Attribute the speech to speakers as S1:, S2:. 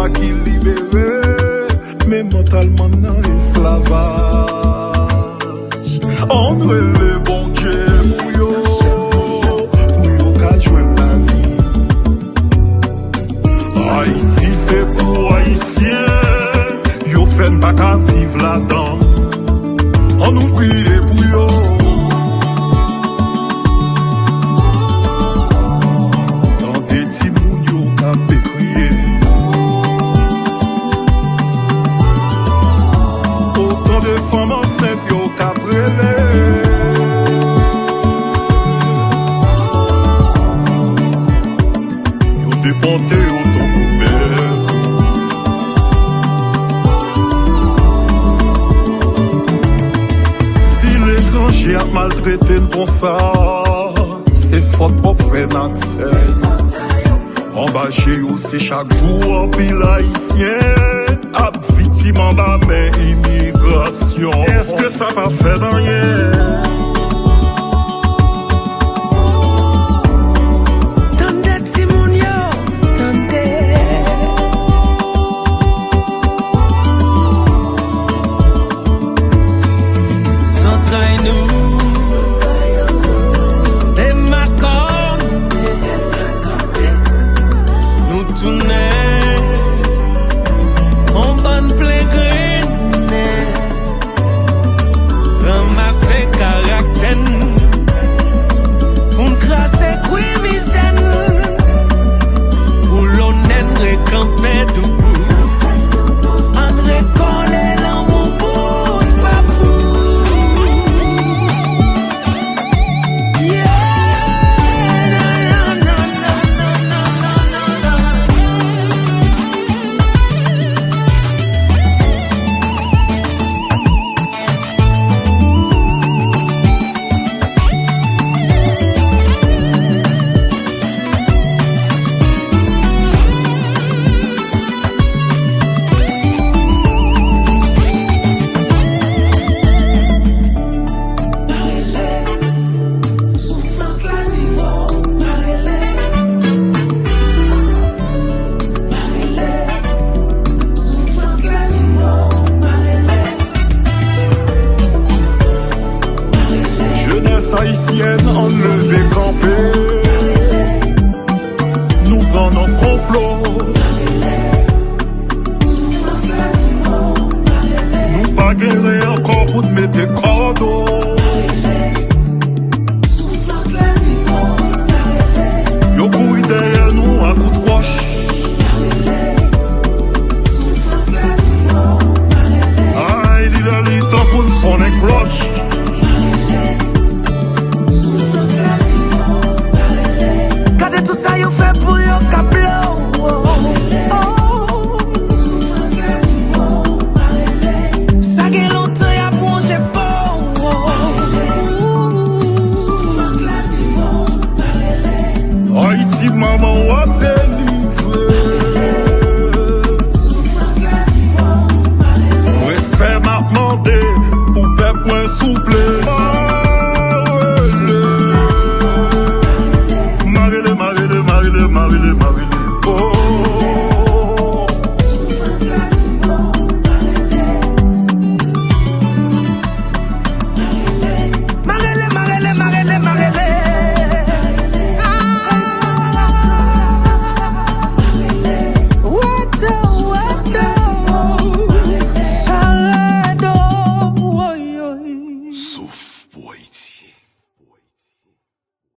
S1: pas qui libéré, mais mentalement dans esclavage. On veut le bon Dieu pour yo qu'à joindre la vie. Haïti c'est pour Haïtiens, yo fait pas qu'à vivre là-dedans. On nous prie pour yo. Dans des timoun yo qu'a pécrié. Autant de femmes enceintes yo qu'a brûlé. Yo déporté autant couvert. J'ai à maltraiter pour ça, c'est faute pour faire accès. En bas chez vous, c'est chaque jour, puis l'haïtien, à victime en bas, mais immigration. Est-ce que ça va faire rien?